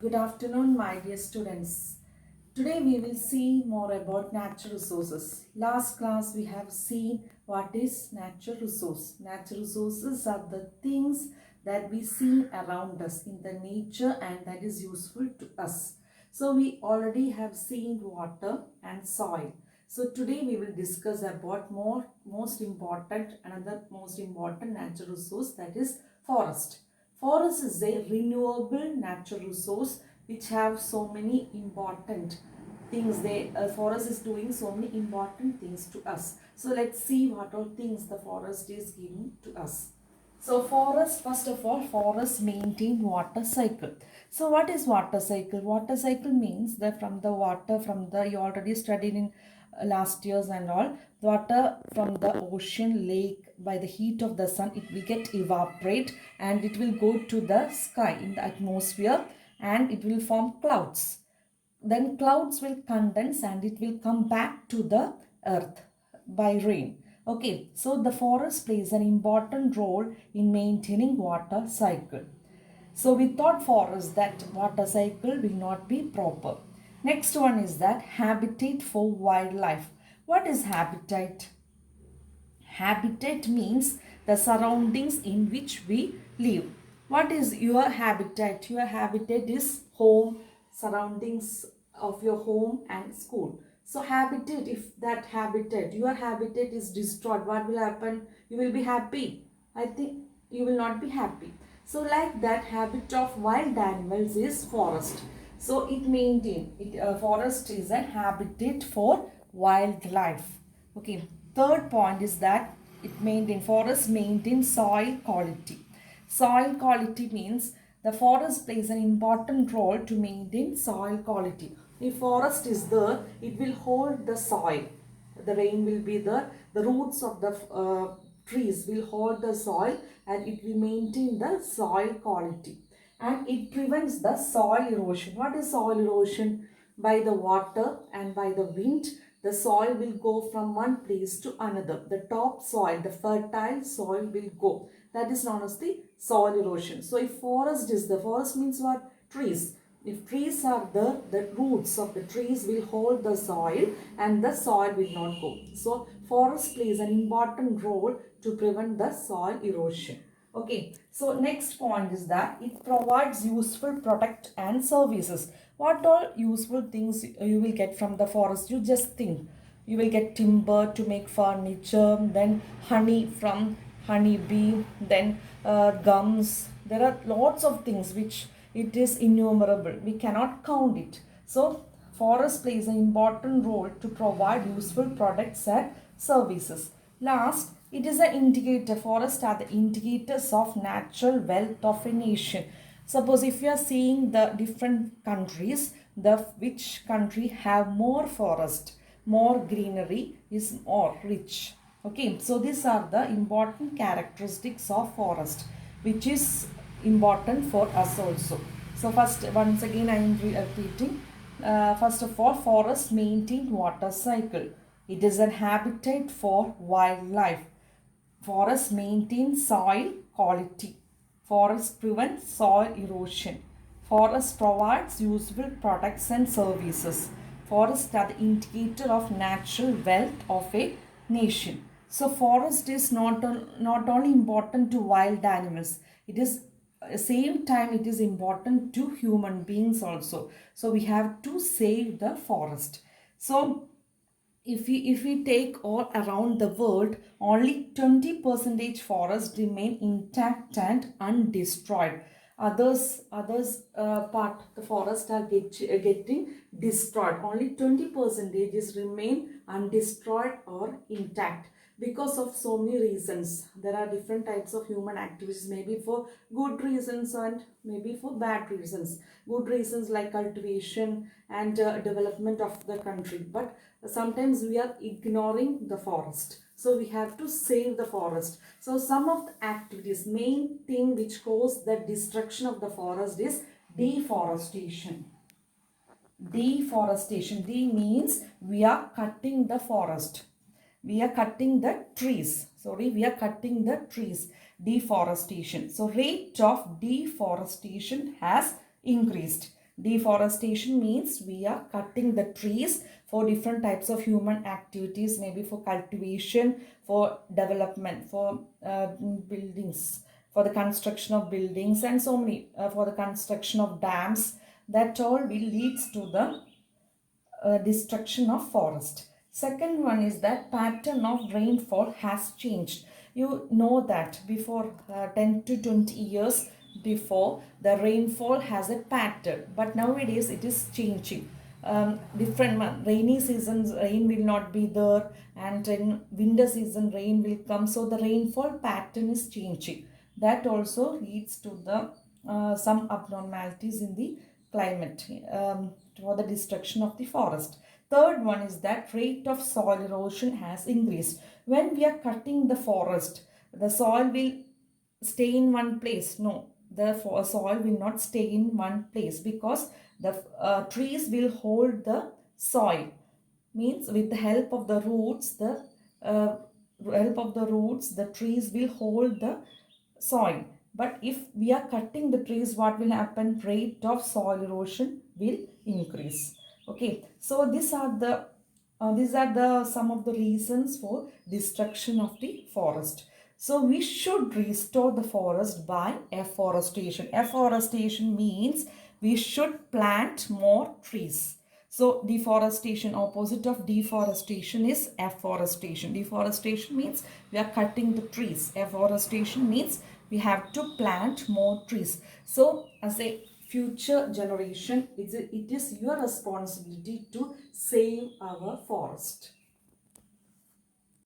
Good afternoon, my dear students. Today we will see more about natural resources. Last class we have seen what is natural resource. Natural resources are the things that we see around us in the nature and that is useful to us. So we already have seen water and soil. So today we will discuss about another most important natural resource, that is forest. Forest is a renewable natural resource which have so many important things. Forest is doing so many important things to us. So let's see what all things the forest is giving to us. So forest, first of all, forests maintain water cycle. So what is water cycle? Water cycle means that you already studied in last years and all, water from the ocean, lake, by the heat of the sun, it will get evaporate and it will go to the sky in the atmosphere and it will form clouds. Then clouds will condense and it will come back to the earth by rain. Okay, so the forest plays an important role in maintaining water cycle. So without forest, that water cycle will not be proper. Next one is that habitat for wildlife. What is habitat? Habitat means the surroundings in which we live. What is your habitat? Your habitat is home, surroundings of your home and school. So habitat, if that habitat, your habitat is destroyed, what will happen? You will be happy. I think you will not be happy. So like that, habit of wild animals is forest. So forest is a habitat for wildlife. Okay. Third point is that forest maintain soil quality. Soil quality means the forest plays an important role to maintain soil quality. If forest is there, it will hold the soil. The rain will be there. The roots of the trees will hold the soil and it will maintain the soil quality. And it prevents the soil erosion. What is soil erosion? By the water and by the wind, the soil will go from one place to another. The top soil, the fertile soil will go. That is known as the soil erosion. So if forest means what? Trees. If trees are there, the roots of the trees will hold the soil and the soil will not go. So forest plays an important role to prevent the soil erosion. Okay, so next point is that it provides useful product and services. What all useful things you will get from the forest? You just think. You will get timber to make furniture, then honey from honeybee, then gums. There are lots of things which it is innumerable. We cannot count it. So forest plays an important role to provide useful products and services. Last, it is an indicator. Forests are the indicators of natural wealth of a nation. Suppose if you are seeing the different countries, the which country have more forest, more greenery, is more rich. Okay, so these are the important characteristics of forest, which is important for us also. So first, once again I am repeating. First of all, forests maintain water cycle. It is a habitat for wildlife. Forests maintain soil quality. Forests prevent soil erosion. Forests provides useful products and services. Forests are the indicator of natural wealth of a nation. So forest is not only important to wild animals. It is same time it is important to human beings also. So we have to save the forest. So if we take all around the world, only 20% forests remain intact and undestroyed. Others part the forest are getting destroyed. Only 20% is remain undestroyed or intact because of so many reasons. There are different types of human activities, maybe for good reasons and maybe for bad reasons. Good reasons like cultivation and development of the country, but sometimes we are ignoring the forest. So we have to save the forest. So some of the activities, main thing which cause the destruction of the forest is deforestation. Deforestation. D means we are cutting the forest. We are cutting the trees. Sorry, we are cutting the trees. Deforestation. So rate of deforestation has increased. Deforestation means we are cutting the trees for different types of human activities, maybe for cultivation, for development, for buildings, for the construction of buildings, and so many, for the construction of dams. That all will leads to the destruction of forest. Second one is that pattern of rainfall has changed. You know that before 10 to 20 years before, the rainfall has a pattern, but nowadays it is changing. Different rainy seasons rain will not be there, and in winter season rain will come, so the rainfall pattern is changing. That also leads to the some abnormalities in the climate, for the destruction of the forest. Third one is that rate of soil erosion has increased. When we are cutting the forest, the soil will stay in one place. No, the soil will not stay in one place, because the trees will hold the soil. Means with the help of the roots, the trees will hold the soil. But if we are cutting the trees, what will happen? Rate of soil erosion will increase. Okay, so these are the some of the reasons for destruction of the forest. So we should restore the forest by afforestation. Afforestation means we should plant more trees. So deforestation, opposite of deforestation is afforestation. Deforestation means we are cutting the trees. Afforestation means we have to plant more trees. So as a future generation, it is your responsibility to save our forest.